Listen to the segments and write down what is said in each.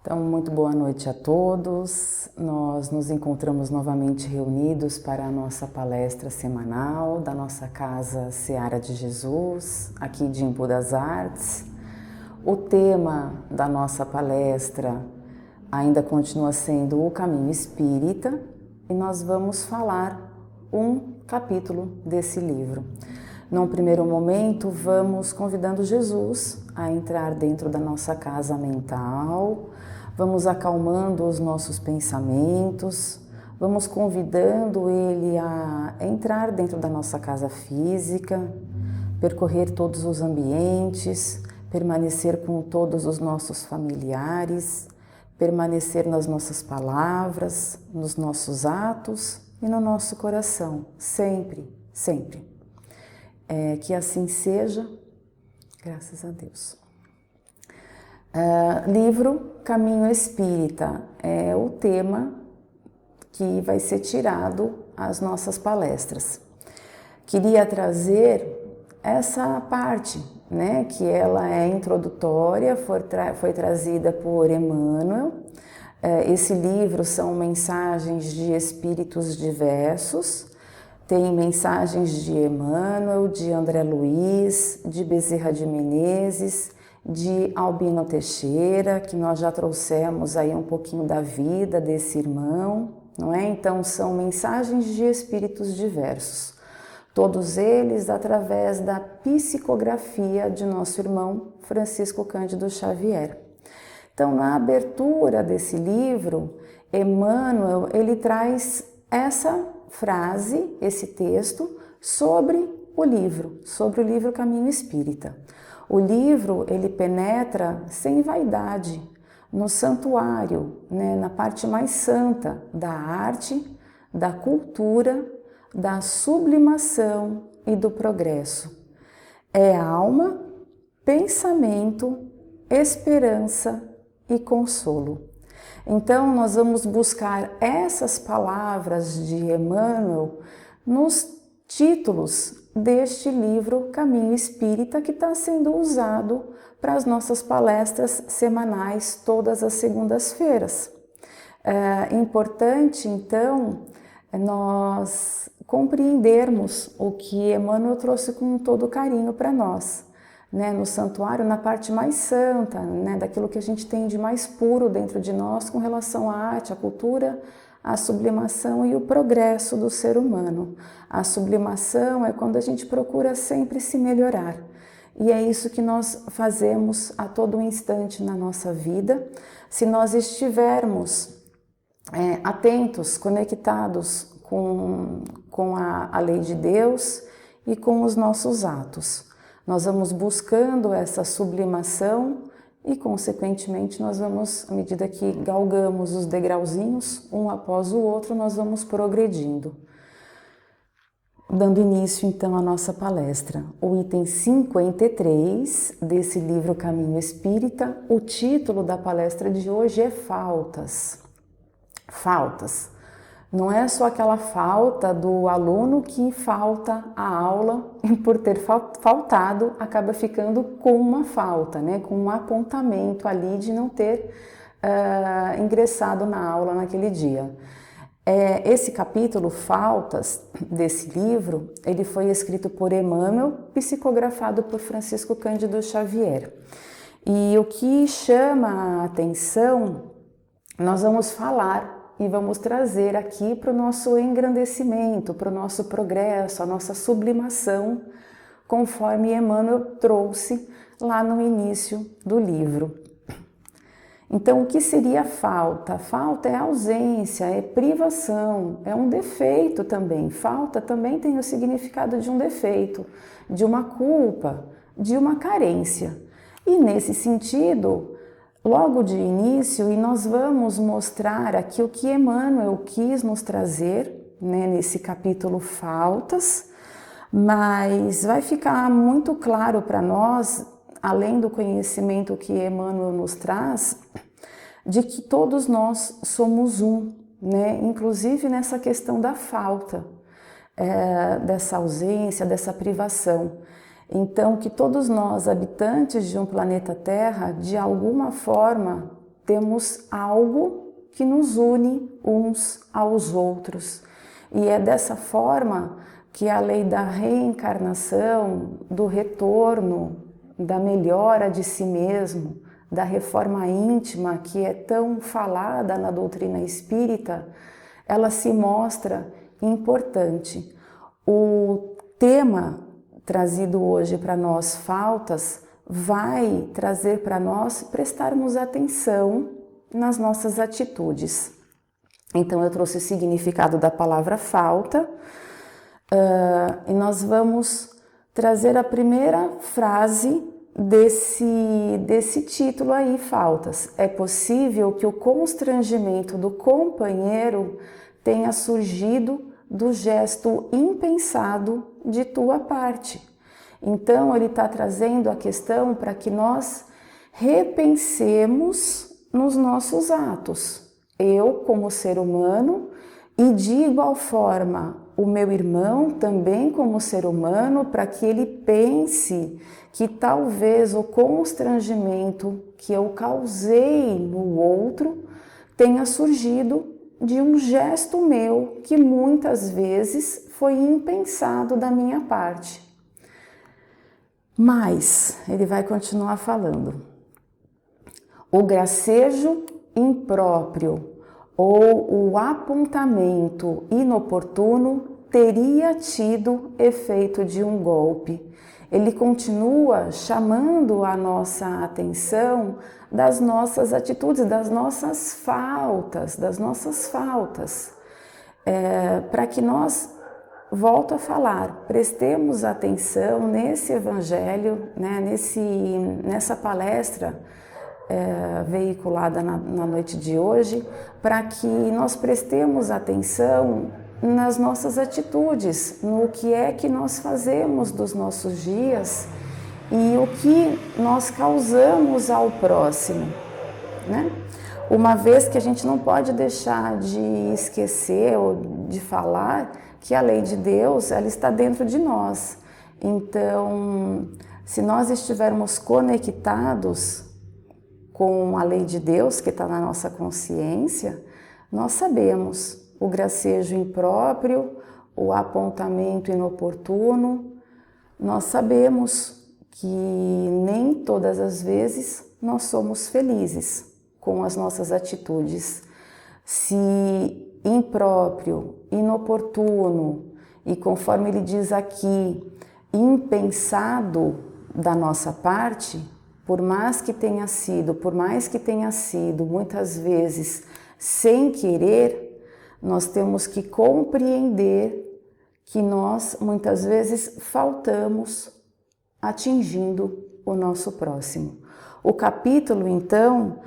Então, muito boa noite a todos. Nós nos encontramos novamente reunidos para a nossa palestra semanal da nossa Casa Seara de Jesus, aqui de Embu das Artes. O tema da nossa palestra ainda continua sendo o Caminho Espírita e nós vamos falar um capítulo desse livro. Num primeiro momento, vamos convidando Jesus a entrar dentro da nossa casa mental, vamos acalmando os nossos pensamentos, vamos convidando ele a entrar dentro da nossa casa física, percorrer todos os ambientes, permanecer com todos os nossos familiares, permanecer nas nossas palavras, nos nossos atos e no nosso coração, sempre, sempre. Que assim seja, graças a Deus. Livro Caminho Espírita é o tema que vai ser tirado às nossas palestras. Queria trazer essa parte, né, que ela é introdutória, foi trazida por Emmanuel. Esse livro são mensagens de espíritos diversos. Tem mensagens de Emmanuel, de André Luiz, de Bezerra de Menezes, de Albino Teixeira, que nós já trouxemos aí um pouquinho da vida desse irmão, não é? Então são mensagens de espíritos diversos, todos eles através da psicografia de nosso irmão Francisco Cândido Xavier. Então, na abertura desse livro, Emmanuel, ele traz essa frase, esse texto, sobre o livro Caminho Espírita. O livro, ele penetra sem vaidade no santuário, né, na parte mais santa da arte, da cultura, da sublimação e do progresso. É alma, pensamento, esperança e consolo. Então, nós vamos buscar essas palavras de Emmanuel nos títulos deste livro Caminho Espírita, que está sendo usado para as nossas palestras semanais todas as segundas-feiras. É importante, então, nós compreendermos o que Emmanuel trouxe com todo carinho para nós. Né, no santuário, na parte mais santa, né, daquilo que a gente tem de mais puro dentro de nós com relação à arte, à cultura, à sublimação e o progresso do ser humano. A sublimação é quando a gente procura sempre se melhorar. E é isso que nós fazemos a todo instante na nossa vida, se nós estivermos atentos, conectados com a lei de Deus e com os nossos atos. Nós vamos buscando essa sublimação e, consequentemente, nós vamos, à medida que galgamos os degrauzinhos, um após o outro, nós vamos progredindo. Dando início, então, à nossa palestra. O item 53 desse livro Caminho Espírita, o título da palestra de hoje é Faltas. Faltas. Não é só aquela falta do aluno que falta a aula e por ter faltado acaba ficando com uma falta, né? Com um apontamento ali de não ter ingressado na aula naquele dia. Esse capítulo, Faltas, desse livro, ele foi escrito por Emmanuel, psicografado por Francisco Cândido Xavier. E o que chama a atenção, nós vamos falar e vamos trazer aqui para o nosso engrandecimento, para o nosso progresso, a nossa sublimação, conforme Emmanuel trouxe lá no início do livro. Então, o que seria falta? Falta é ausência, é privação, é um defeito também. Falta também tem o significado de um defeito, de uma culpa, de uma carência. E nesse sentido, logo de início, e nós vamos mostrar aqui o que Emmanuel quis nos trazer, né, nesse capítulo Faltas, mas vai ficar muito claro para nós, além do conhecimento que Emmanuel nos traz, de que todos nós somos um, né, inclusive nessa questão da falta, dessa ausência, dessa privação. Então, que todos nós, habitantes de um planeta Terra, de alguma forma, temos algo que nos une uns aos outros. E é dessa forma que a lei da reencarnação, do retorno, da melhora de si mesmo, da reforma íntima, que é tão falada na doutrina espírita, ela se mostra importante. O tema trazido hoje para nós, faltas, vai trazer para nós prestarmos atenção nas nossas atitudes. Então eu trouxe o significado da palavra falta e nós vamos trazer a primeira frase desse título aí, faltas. É possível que o constrangimento do companheiro tenha surgido do gesto impensado de tua parte. Então ele está trazendo a questão para que nós repensemos nos nossos atos. Eu, como ser humano, e de igual forma o meu irmão também como ser humano, para que ele pense que talvez o constrangimento que eu causei no outro tenha surgido de um gesto meu que muitas vezes foi impensado da minha parte. Mas ele vai continuar falando. O gracejo impróprio ou o apontamento inoportuno teria tido efeito de um golpe. Ele continua chamando a nossa atenção das nossas atitudes, das nossas faltas, para que nós, volto a falar, prestemos atenção nesse evangelho, né, nessa palestra veiculada na noite de hoje, para que nós prestemos atenção nas nossas atitudes, no que é que nós fazemos dos nossos dias e o que nós causamos ao próximo, né? Uma vez que a gente não pode deixar de esquecer ou de falar que a lei de Deus, ela está dentro de nós. Então, se nós estivermos conectados com a lei de Deus que está na nossa consciência, nós sabemos o gracejo impróprio, o apontamento inoportuno, nós sabemos que nem todas as vezes nós somos felizes com as nossas atitudes. Se impróprio, inoportuno e, conforme ele diz aqui, impensado da nossa parte, por mais que tenha sido muitas vezes sem querer, nós temos que compreender que nós muitas vezes faltamos atingindo o nosso próximo. O capítulo, então,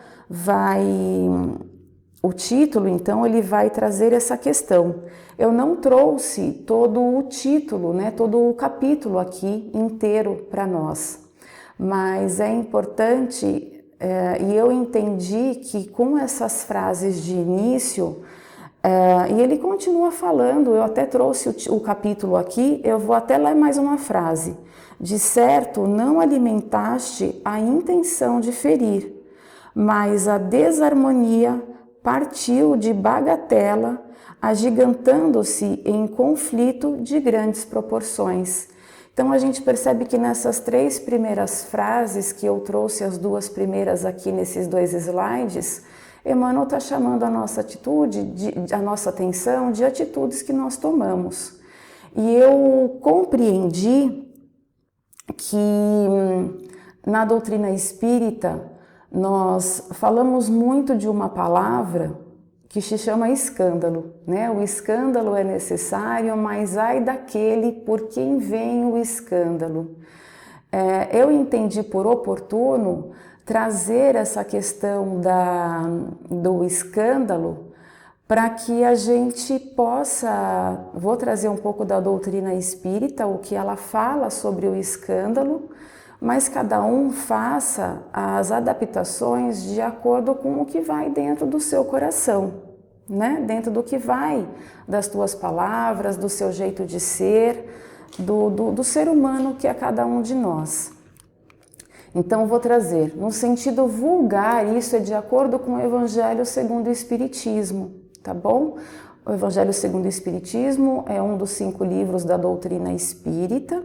o título, então, ele vai trazer essa questão. Eu não trouxe todo o título, né, todo o capítulo aqui inteiro para nós. Mas é importante, e eu entendi que com essas frases de início, e ele continua falando, eu até trouxe o capítulo aqui, eu vou até ler mais uma frase. De certo, não alimentaste a intenção de ferir, mas a desarmonia partiu de bagatela, agigantando-se em conflito de grandes proporções. Então a gente percebe que nessas 3 primeiras frases, que eu trouxe as 2 primeiras aqui nesses 2 slides, Emmanuel está chamando a nossa atitude, a nossa atenção de atitudes que nós tomamos. E eu compreendi que na doutrina espírita nós falamos muito de uma palavra que se chama escândalo, né? O escândalo é necessário, mas ai daquele por quem vem o escândalo. Eu entendi por oportuno trazer essa questão do escândalo para que a gente possa, vou trazer um pouco da doutrina espírita, o que ela fala sobre o escândalo, mas cada um faça as adaptações de acordo com o que vai dentro do seu coração, né? Dentro do que vai das tuas palavras, do seu jeito de ser, do ser humano que é cada um de nós. Então vou trazer, no sentido vulgar, isso é de acordo com o Evangelho segundo o Espiritismo, tá bom? O Evangelho segundo o Espiritismo é um dos 5 livros da doutrina espírita,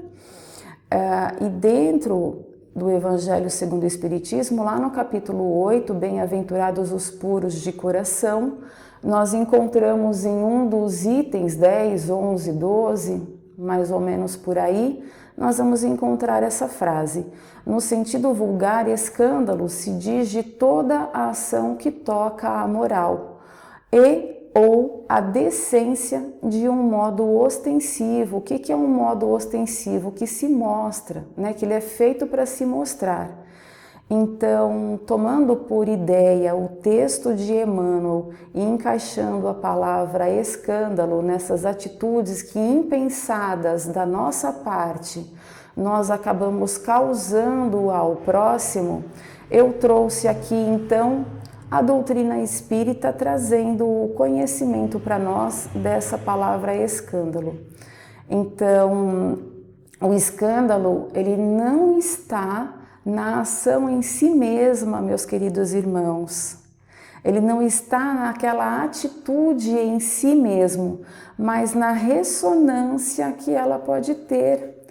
e dentro do Evangelho segundo o Espiritismo, lá no capítulo 8, Bem-aventurados os puros de coração, nós encontramos em um dos itens 10, 11, 12, mais ou menos por aí, nós vamos encontrar essa frase. No sentido vulgar, escândalo se diz de toda a ação que toca à moral e ou a decência de um modo ostensivo. O que é um modo ostensivo? Que se mostra, né? Que ele é feito para se mostrar. Então, tomando por ideia o texto de Emmanuel e encaixando a palavra escândalo nessas atitudes que, impensadas da nossa parte, nós acabamos causando ao próximo, eu trouxe aqui então a doutrina espírita trazendo o conhecimento para nós dessa palavra escândalo. Então, o escândalo, ele não está na ação em si mesma, meus queridos irmãos. Ele não está naquela atitude em si mesmo, mas na ressonância que ela pode ter.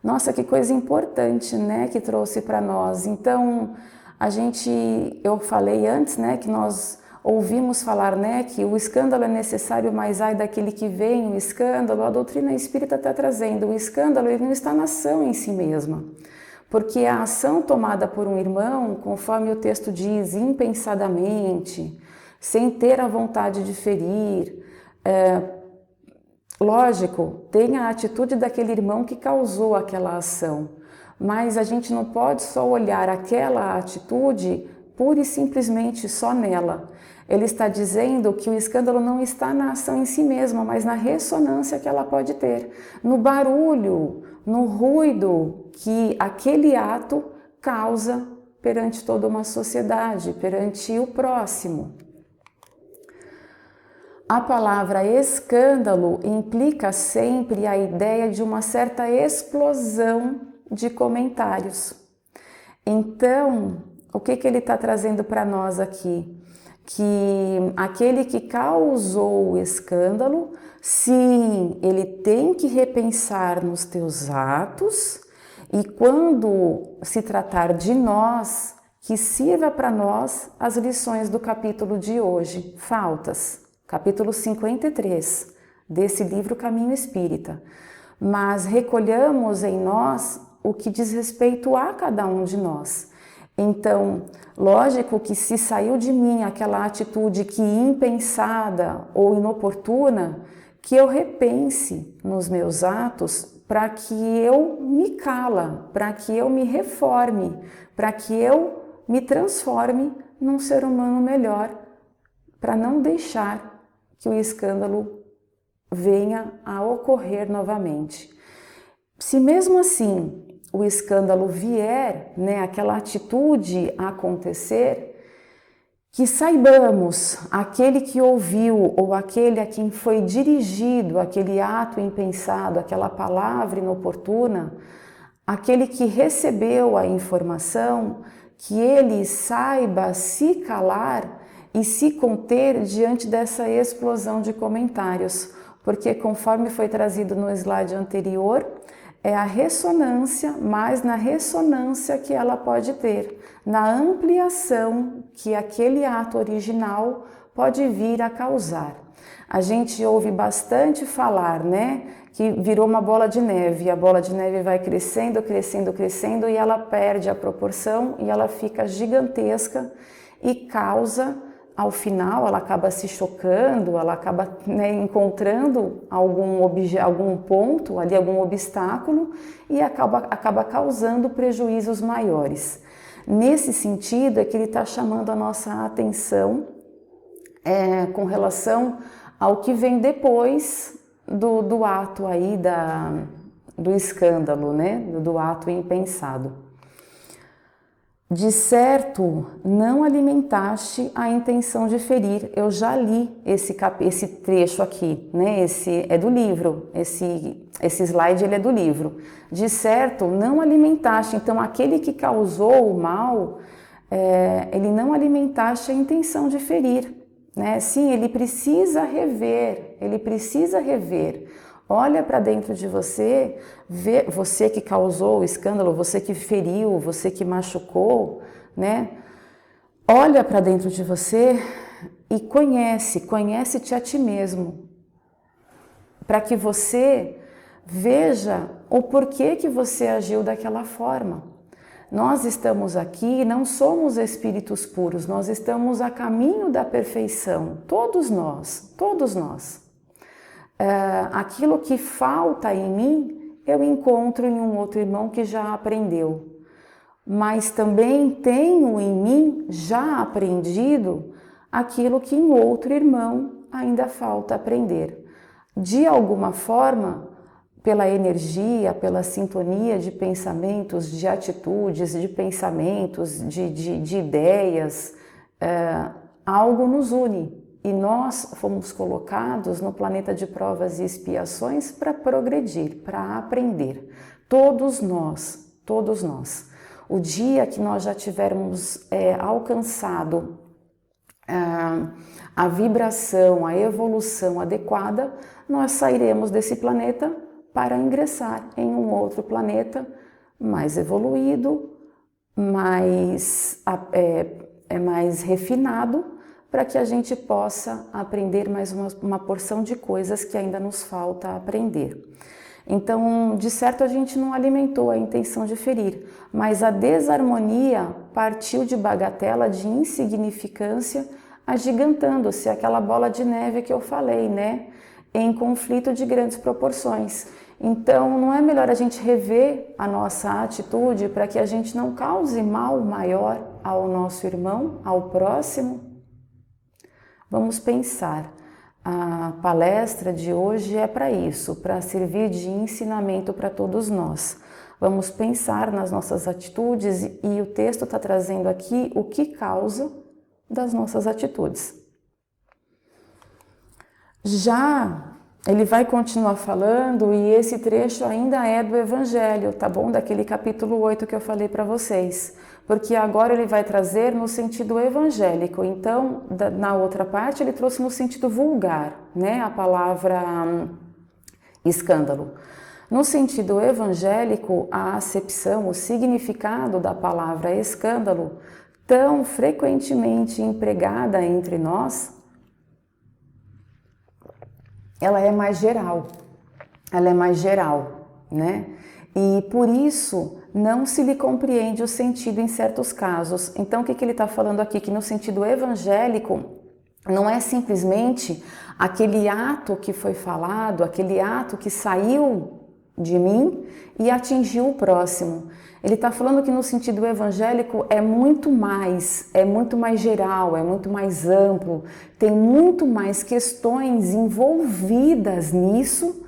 Nossa, que coisa importante, né, que trouxe para nós. Então, eu falei antes, né, que nós ouvimos falar, né, que o escândalo é necessário, mas ai daquele que vem o escândalo. A doutrina espírita está trazendo o escândalo, ele não está na ação em si mesma. Porque a ação tomada por um irmão, conforme o texto diz, impensadamente, sem ter a vontade de ferir, lógico, tem a atitude daquele irmão que causou aquela ação, mas a gente não pode só olhar aquela atitude pura e simplesmente só nela. Ele está dizendo que o escândalo não está na ação em si mesma, mas na ressonância que ela pode ter, no barulho, no ruído que aquele ato causa perante toda uma sociedade, perante o próximo. A palavra escândalo implica sempre a ideia de uma certa explosão de comentários. Então, o que ele está trazendo para nós aqui? Que aquele que causou o escândalo, sim, ele tem que repensar nos teus atos, e quando se tratar de nós, que sirva para nós as lições do capítulo de hoje, Faltas, capítulo 53, desse livro Caminho Espírita. Mas recolhamos em nós o que diz respeito a cada um de nós. Então, lógico que se saiu de mim aquela atitude que impensada ou inoportuna, que eu repense nos meus atos para que eu me cala, para que eu me reforme, para que eu me transforme num ser humano melhor, para não deixar que o escândalo venha a ocorrer novamente. Se mesmo assim o escândalo vier, né, aquela atitude a acontecer, que saibamos, aquele que ouviu ou aquele a quem foi dirigido aquele ato impensado, aquela palavra inoportuna, aquele que recebeu a informação, que ele saiba se calar e se conter diante dessa explosão de comentários, porque conforme foi trazido no slide anterior, é a ressonância, mas na ressonância que ela pode ter, na ampliação que aquele ato original pode vir a causar. A gente ouve bastante falar, né, que virou uma bola de neve, e a bola de neve vai crescendo, crescendo, crescendo, e ela perde a proporção e ela fica gigantesca e causa, ao final, ela acaba se chocando, ela acaba, né, encontrando algum ponto ali, algum obstáculo, e acaba causando prejuízos maiores. Nesse sentido é que ele está chamando a nossa atenção com relação ao que vem depois do ato aí do escândalo, né, do ato impensado. De certo, não alimentaste a intenção de ferir. Eu já li esse trecho aqui, né? Esse é do livro, esse slide ele é do livro. De certo, não alimentaste. Então, aquele que causou o mal, ele não alimentaste a intenção de ferir, né? Sim, ele precisa rever, ele precisa rever. Olha para dentro de você, vê você que causou o escândalo, você que feriu, você que machucou, né? Olha para dentro de você e conhece-te a ti mesmo, para que você veja o porquê que você agiu daquela forma. Nós estamos aqui, não somos espíritos puros, nós estamos a caminho da perfeição, todos nós, todos nós. Aquilo que falta em mim, eu encontro em um outro irmão que já aprendeu. Mas também tenho em mim já aprendido aquilo que em outro irmão ainda falta aprender. De alguma forma, pela energia, pela sintonia de pensamentos, de atitudes, de pensamentos, de ideias, algo nos une. E nós fomos colocados no planeta de provas e expiações para progredir, para aprender. Todos nós, todos nós. O dia que nós já tivermos alcançado a vibração, a evolução adequada, nós sairemos desse planeta para ingressar em um outro planeta mais evoluído, mais refinado, para que a gente possa aprender mais uma porção de coisas que ainda nos falta aprender. Então, de certo, a gente não alimentou a intenção de ferir, mas a desarmonia partiu de bagatela, de insignificância, agigantando-se, aquela bola de neve que eu falei, né? Em conflito de grandes proporções. Então, não é melhor a gente rever a nossa atitude para que a gente não cause mal maior ao nosso irmão, ao próximo? Vamos pensar, a palestra de hoje é para isso, para servir de ensinamento para todos nós. Vamos pensar nas nossas atitudes e o texto está trazendo aqui o que causa das nossas atitudes. Já ele vai continuar falando e esse trecho ainda é do Evangelho, tá bom? Daquele capítulo 8 que eu falei para vocês. Porque agora ele vai trazer no sentido evangélico. Então, na outra parte, ele trouxe no sentido vulgar, né? A palavra escândalo. No sentido evangélico, a acepção, o significado da palavra escândalo, tão frequentemente empregada entre nós, ela é mais geral. Ela é mais geral, né? E por isso não se lhe compreende o sentido em certos casos. Então, o que ele está falando aqui? Que no sentido evangélico, não é simplesmente aquele ato que foi falado, aquele ato que saiu de mim e atingiu o próximo. Ele está falando que no sentido evangélico é muito mais geral, é muito mais amplo, tem muito mais questões envolvidas nisso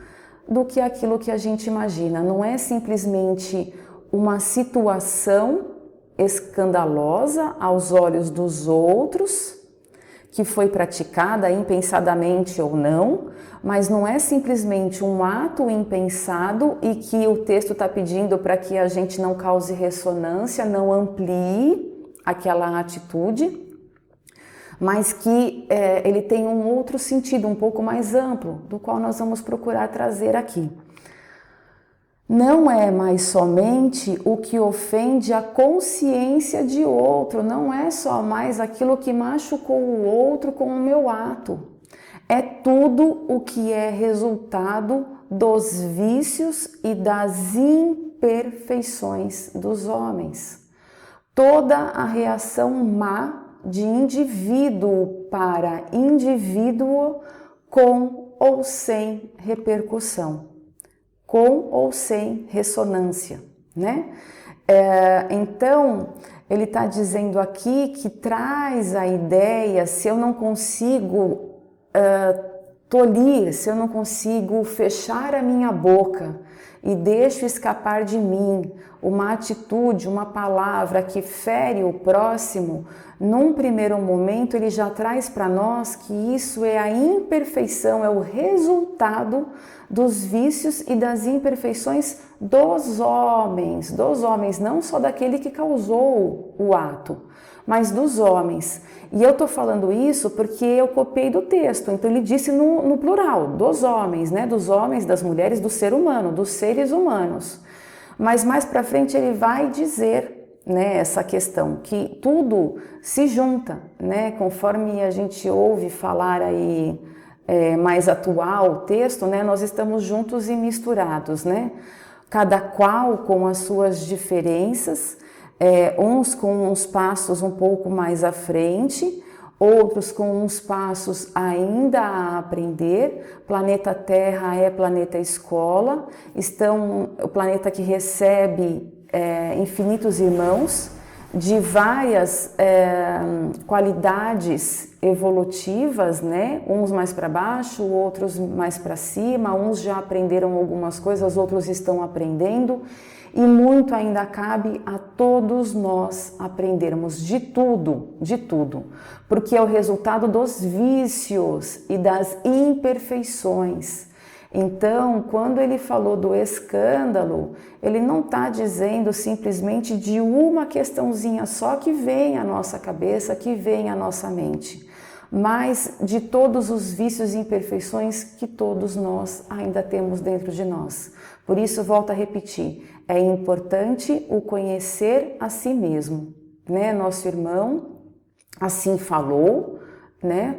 do que aquilo que a gente imagina. Não é simplesmente uma situação escandalosa aos olhos dos outros, que foi praticada impensadamente ou não, mas não é simplesmente um ato impensado e que o texto está pedindo para que a gente não cause ressonância, não amplie aquela atitude, mas que ele tem um outro sentido, um pouco mais amplo, do qual nós vamos procurar trazer aqui. Não é mais somente o que ofende a consciência de outro, não é só mais aquilo que machucou o outro com o meu ato. É tudo o que é resultado dos vícios e das imperfeições dos homens. Toda a reação má de indivíduo para indivíduo, com ou sem repercussão, com ou sem ressonância, né? Então, ele está dizendo aqui que traz a ideia, se eu não consigo tolir, se eu não consigo fechar a minha boca e deixo escapar de mim uma atitude, uma palavra que fere o próximo, num primeiro momento ele já traz para nós que isso é a imperfeição, é o resultado dos vícios e das imperfeições dos homens, não só daquele que causou o ato, mas dos homens. E eu estou falando isso porque eu copiei do texto, então ele disse no plural, dos homens, né? Dos homens, das mulheres, do ser humano, dos seres humanos. Mas mais para frente ele vai dizer, né, essa questão, que tudo se junta, né? Conforme a gente ouve falar aí mais atual o texto, né? Nós estamos juntos e misturados, né? Cada qual com as suas diferenças, uns com uns passos um pouco mais à frente, outros com uns passos ainda a aprender. Planeta Terra é planeta escola, o planeta que recebe infinitos irmãos de várias qualidades evolutivas, né? Uns mais para baixo, outros mais para cima, uns já aprenderam algumas coisas, outros estão aprendendo, e muito ainda cabe a todos nós aprendermos de tudo, porque é o resultado dos vícios e das imperfeições. Então, quando ele falou do escândalo, ele não está dizendo simplesmente de uma questãozinha só que vem à nossa cabeça, que vem à nossa mente, mas de todos os vícios e imperfeições que todos nós ainda temos dentro de nós. Por isso, volto a repetir, é importante o conhecer a si mesmo, né? Nosso irmão assim falou, né?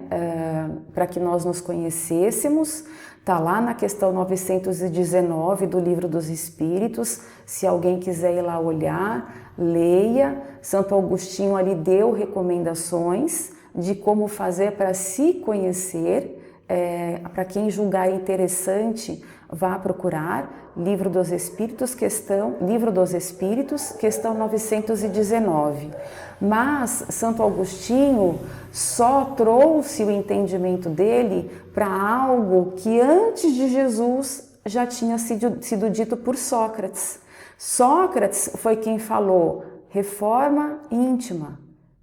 Para que nós nos conhecêssemos. Está lá na questão 919 do Livro dos Espíritos. Se alguém quiser ir lá olhar, leia. Santo Agostinho ali deu recomendações de como fazer para se conhecer. Para quem julgar interessante, vá procurar Livro dos Espíritos, questão 919. Mas Santo Agostinho só trouxe o entendimento dele para algo que antes de Jesus já tinha sido dito por Sócrates. Sócrates foi quem falou: reforma íntima,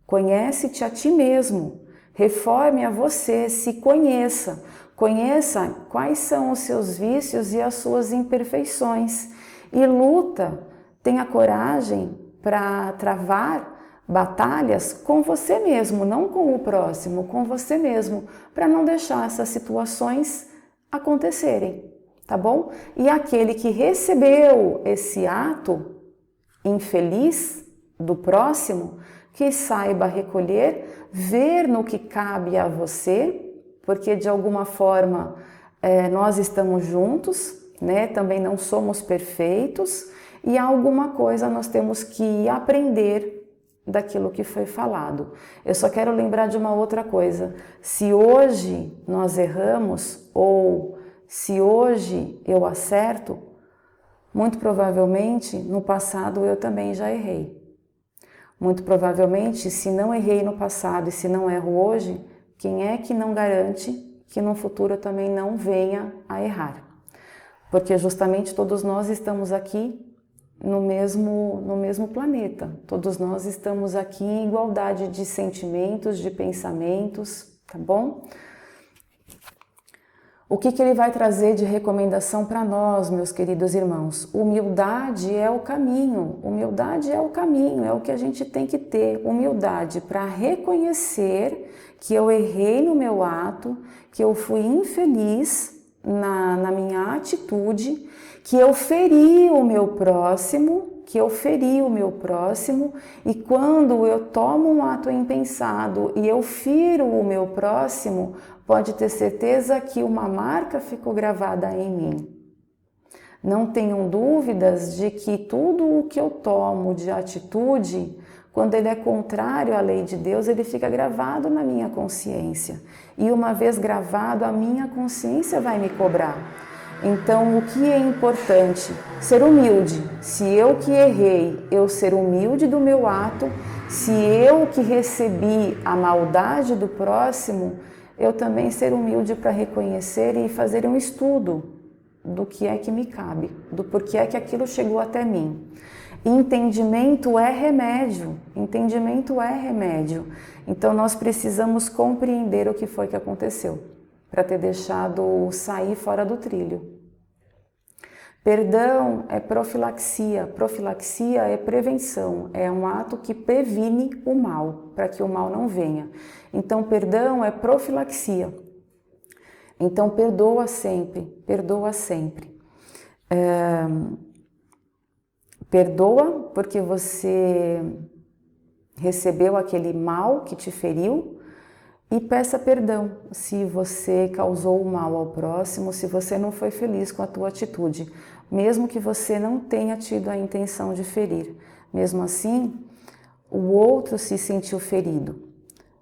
conhece-te a ti mesmo, reforme a você, se conheça. Conheça quais são os seus vícios e as suas imperfeições e luta, tenha coragem para travar batalhas com você mesmo, não com o próximo, com você mesmo, para não deixar essas situações acontecerem, tá bom? E aquele que recebeu esse ato infeliz do próximo, que saiba recolher, ver no que cabe a você, porque de alguma forma nós estamos juntos, né? Também não somos perfeitos e alguma coisa nós temos que aprender daquilo que foi falado. Eu só quero lembrar de uma outra coisa: se hoje nós erramos ou se hoje eu acerto, muito provavelmente no passado eu também já errei. Muito provavelmente, se não errei no passado e se não erro hoje, quem é que não garante que no futuro eu também não venha a errar? Porque justamente todos nós estamos aqui no mesmo planeta. Todos nós estamos aqui em igualdade de sentimentos, de pensamentos, tá bom? O que ele vai trazer de recomendação para nós, meus queridos irmãos? Humildade é o caminho, humildade é o caminho, é o que a gente tem que ter. Humildade para reconhecer que eu errei no meu ato, que eu fui infeliz na minha atitude, que eu feri o meu próximo, e quando eu tomo um ato impensado e eu firo o meu próximo, pode ter certeza que uma marca ficou gravada em mim. Não tenham dúvidas de que tudo o que eu tomo de atitude, quando ele é contrário à lei de Deus, ele fica gravado na minha consciência. E uma vez gravado, a minha consciência vai me cobrar. Então, o que é importante? Ser humilde. Se eu que errei, eu ser humilde do meu ato. Se eu que recebi a maldade do próximo, eu também ser humilde para reconhecer e fazer um estudo do que é que me cabe, do porquê é que aquilo chegou até mim. Entendimento é remédio, entendimento é remédio. Então nós precisamos compreender o que foi que aconteceu, para ter deixado sair fora do trilho. Perdão é profilaxia, profilaxia é prevenção, é um ato que previne o mal, para que o mal não venha. Então perdão é profilaxia. Então perdoa sempre, perdoa sempre. Perdoa porque você recebeu aquele mal que te feriu e peça perdão se você causou o mal ao próximo, se você não foi feliz com a tua atitude, mesmo que você não tenha tido a intenção de ferir. Mesmo assim, o outro se sentiu ferido.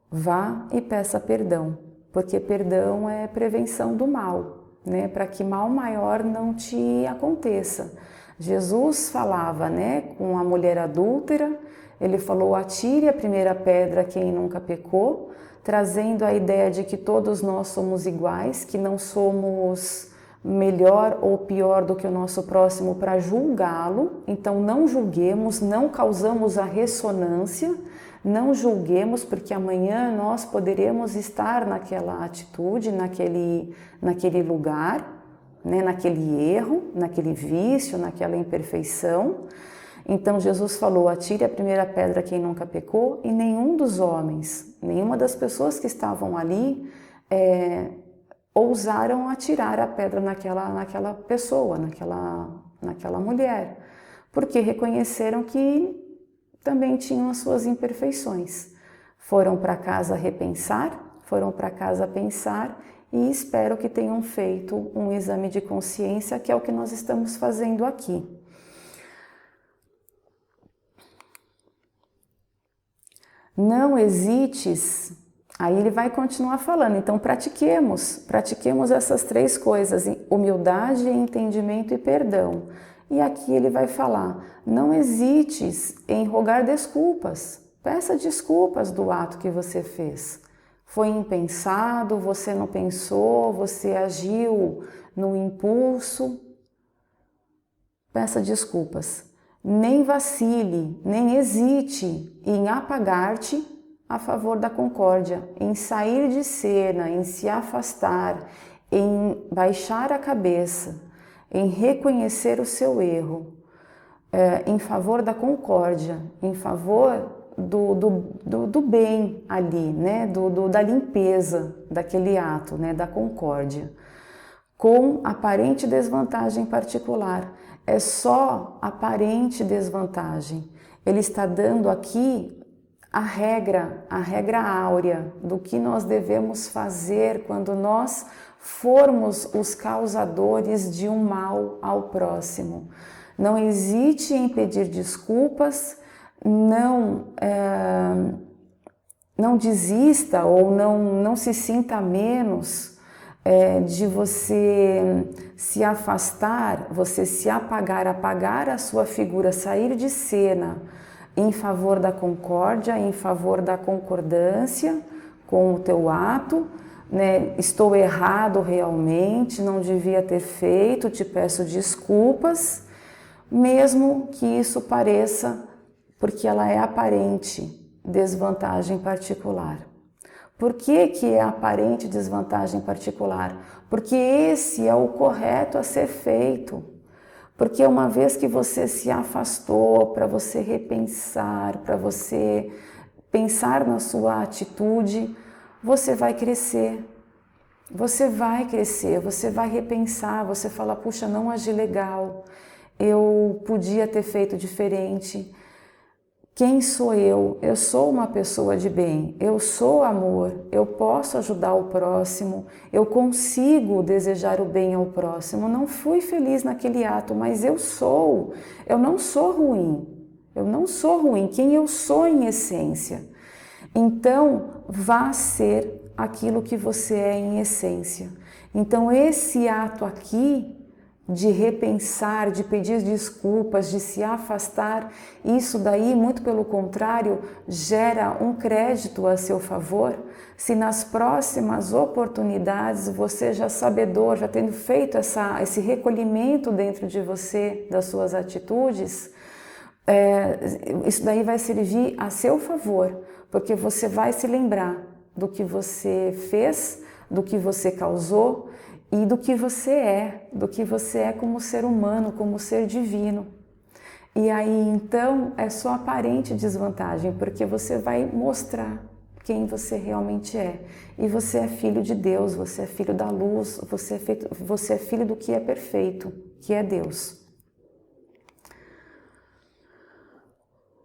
Vá e peça perdão, porque perdão é prevenção do mal, né? Para que mal maior não te aconteça. Jesus falava, né, com a mulher adúltera, ele falou: atire a primeira pedra quem nunca pecou, trazendo a ideia de que todos nós somos iguais, que não somos melhor ou pior do que o nosso próximo para julgá-lo. Então não julguemos, não causamos a ressonância, não julguemos, porque amanhã nós poderemos estar naquela atitude, naquele lugar, né, naquele erro, naquele vício, naquela imperfeição. Então Jesus falou: atire a primeira pedra quem nunca pecou, e nenhum dos homens, nenhuma das pessoas que estavam ali ousaram atirar a pedra naquela pessoa, naquela mulher, porque reconheceram que também tinham as suas imperfeições. Foram para casa repensar, foram para casa pensar, e espero que tenham feito um exame de consciência, que é o que nós estamos fazendo aqui. Não hesites, aí ele vai continuar falando, então pratiquemos essas três coisas: humildade, entendimento e perdão. E aqui ele vai falar: não hesites em rogar desculpas, peça desculpas do ato que você fez. Foi impensado, você não pensou, você agiu no impulso. Peça desculpas. Nem vacile, nem hesite em apagar-te a favor da concórdia, em sair de cena, em se afastar, em baixar a cabeça, em reconhecer o seu erro, em favor da concórdia, em favor do bem ali, né? Da limpeza daquele ato, né? Da concórdia, com aparente desvantagem particular. É só aparente desvantagem. Ele está dando aqui a regra áurea do que nós devemos fazer quando nós formos os causadores de um mal ao próximo. Não hesite em pedir desculpas, não desista ou não se sinta menos de você se afastar, você se apagar a sua figura, sair de cena em favor da concórdia, em favor da concordância com o teu ato, né? Estou errado realmente, não devia ter feito, te peço desculpas, mesmo que isso pareça, porque ela é aparente desvantagem particular. Por que é aparente desvantagem particular? Porque esse é o correto a ser feito. Porque uma vez que você se afastou para você repensar, para você pensar na sua atitude, você vai crescer. Você vai crescer, você vai repensar, você fala: puxa, não agi legal, eu podia ter feito diferente. Quem sou eu? Eu sou uma pessoa de bem, eu sou amor, eu posso ajudar o próximo, eu consigo desejar o bem ao próximo. Não fui feliz naquele ato, mas eu não sou ruim, quem eu sou em essência. Então, vá ser aquilo que você é em essência. Então, esse ato aqui de repensar, de pedir desculpas, de se afastar, isso daí, muito pelo contrário, gera um crédito a seu favor. Se nas próximas oportunidades você já sabedor, já tendo feito esse recolhimento dentro de você das suas atitudes, isso daí vai servir a seu favor, porque você vai se lembrar do que você fez, do que você causou e do que você é como ser humano, como ser divino. E aí então é só aparente desvantagem, porque você vai mostrar quem você realmente é. E você é filho de Deus, você é filho da luz, você é filho do que é perfeito, que é Deus.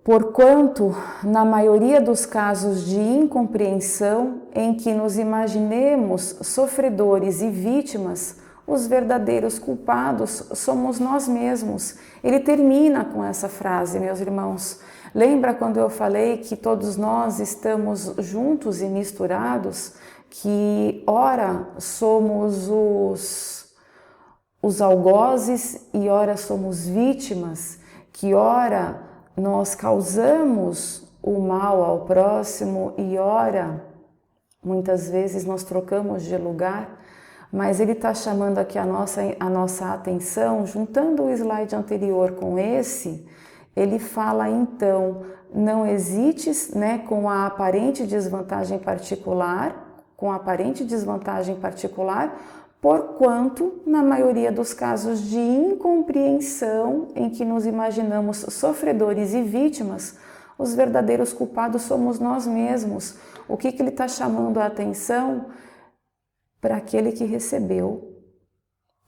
Porquanto, na maioria dos casos de incompreensão em que nos imaginemos sofredores e vítimas, os verdadeiros culpados somos nós mesmos. Ele termina com essa frase, meus irmãos. Lembra quando eu falei que todos nós estamos juntos e misturados, que ora somos os algozes e ora somos vítimas, que ora nós causamos o mal ao próximo e ora, muitas vezes nós trocamos de lugar, mas ele está chamando aqui a nossa atenção, juntando o slide anterior com esse, ele fala então, não hesites, com a aparente desvantagem particular, porquanto, na maioria dos casos de incompreensão em que nos imaginamos sofredores e vítimas, os verdadeiros culpados somos nós mesmos. O que ele está chamando a atenção? Para aquele que recebeu.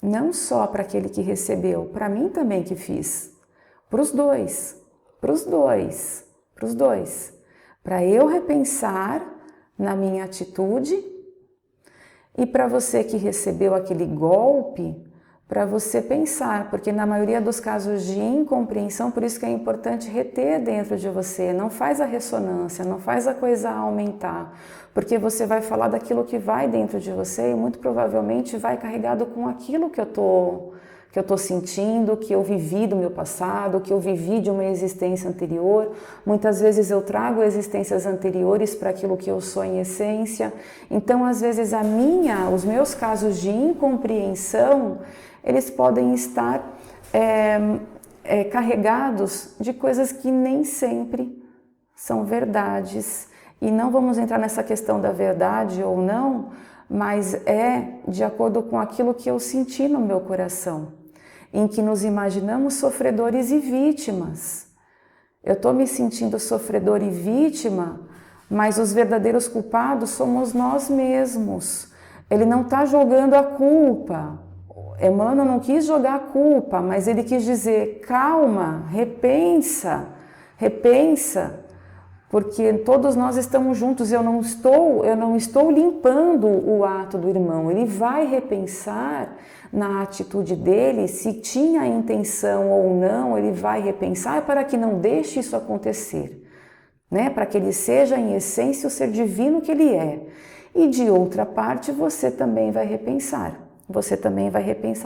Não só para aquele que recebeu, para mim também que fiz. Para os dois. Para eu repensar na minha atitude. E para você que recebeu aquele golpe, para você pensar, porque na maioria dos casos de incompreensão, por isso que é importante reter dentro de você, não faz a ressonância, não faz a coisa aumentar, porque você vai falar daquilo que vai dentro de você e muito provavelmente vai carregado com aquilo que eu tô sentindo, que eu vivi do meu passado, que eu vivi de uma existência anterior. Muitas vezes eu trago existências anteriores para aquilo que eu sou em essência. Então, às vezes, os meus casos de incompreensão, eles podem estar carregados de coisas que nem sempre são verdades. E não vamos entrar nessa questão da verdade ou não, mas é de acordo com aquilo que eu senti no meu coração, em que nos imaginamos sofredores e vítimas. Eu estou me sentindo sofredor e vítima, mas os verdadeiros culpados somos nós mesmos. Ele não está jogando a culpa. Emmanuel não quis jogar a culpa, mas ele quis dizer, calma, repensa, porque todos nós estamos juntos, eu não estou limpando o ato do irmão, ele vai repensar na atitude dele, se tinha a intenção ou não, ele vai repensar para que não deixe isso acontecer, para que ele seja em essência o ser divino que ele é. E de outra parte, você também vai repensar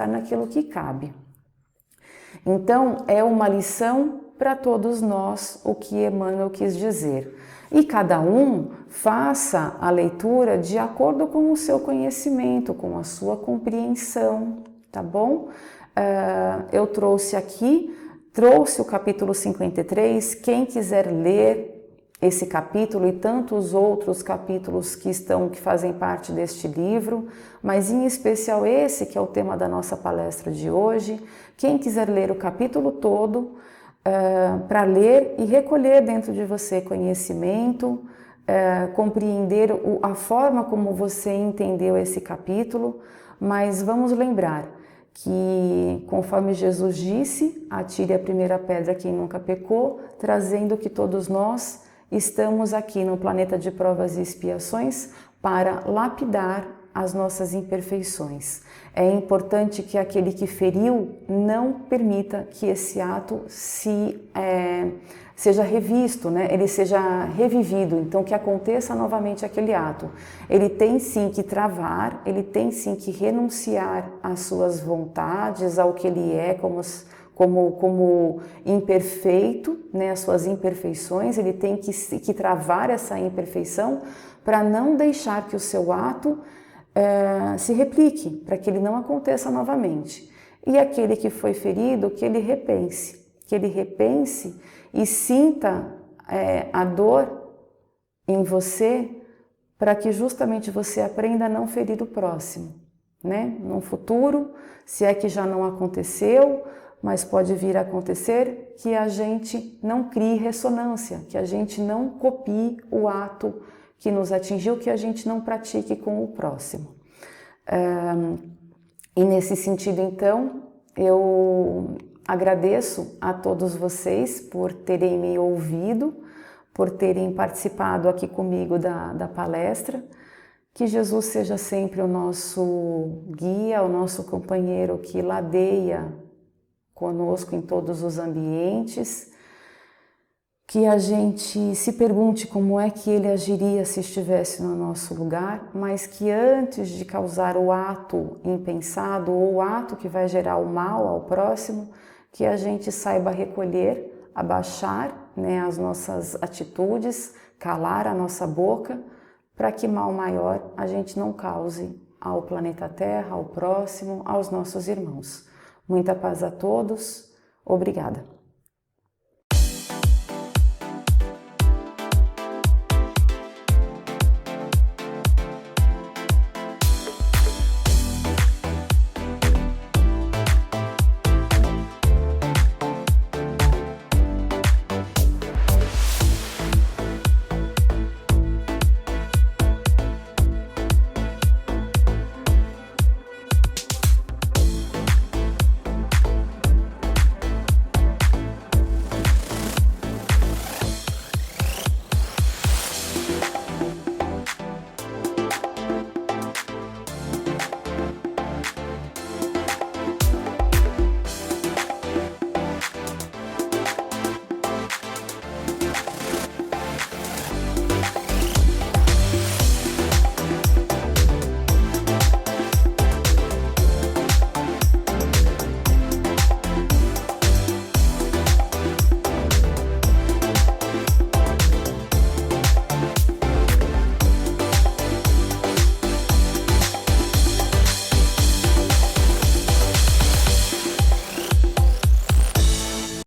naquilo que cabe. Então, é uma lição para todos nós o que Emmanuel quis dizer. E cada um faça a leitura de acordo com o seu conhecimento, com a sua compreensão, tá bom? Eu trouxe o capítulo 53, quem quiser ler esse capítulo e tantos outros capítulos que fazem parte deste livro, mas em especial esse que é o tema da nossa palestra de hoje, quem quiser ler o capítulo todo, para ler e recolher dentro de você conhecimento, compreender a forma como você entendeu esse capítulo, mas vamos lembrar que, conforme Jesus disse, atire a primeira pedra quem nunca pecou, trazendo que todos nós estamos aqui no planeta de provas e expiações para lapidar as nossas imperfeições. É importante que aquele que feriu não permita que esse ato seja revisto, né? Ele seja revivido, então que aconteça novamente aquele ato. Ele tem sim que travar, ele tem sim que renunciar às suas vontades, ao que ele é como imperfeito, né? As suas imperfeições, ele tem que travar essa imperfeição para não deixar que o seu ato se replique, para que ele não aconteça novamente. E aquele que foi ferido, que ele repense e sinta a dor em você, para que justamente você aprenda a não ferir o próximo, né? No futuro, se é que já não aconteceu, mas pode vir a acontecer, que a gente não crie ressonância, que a gente não copie o ato que nos atingiu, que a gente não pratique com o próximo. E nesse sentido, então, eu agradeço a todos vocês por terem me ouvido, por terem participado aqui comigo da palestra. Que Jesus seja sempre o nosso guia, o nosso companheiro que ladeia conosco em todos os ambientes. Que a gente se pergunte como é que ele agiria se estivesse no nosso lugar, mas que antes de causar o ato impensado ou o ato que vai gerar o mal ao próximo, que a gente saiba recolher, abaixar, né, as nossas atitudes, calar a nossa boca, para que mal maior a gente não cause ao planeta Terra, ao próximo, aos nossos irmãos. Muita paz a todos. Obrigada.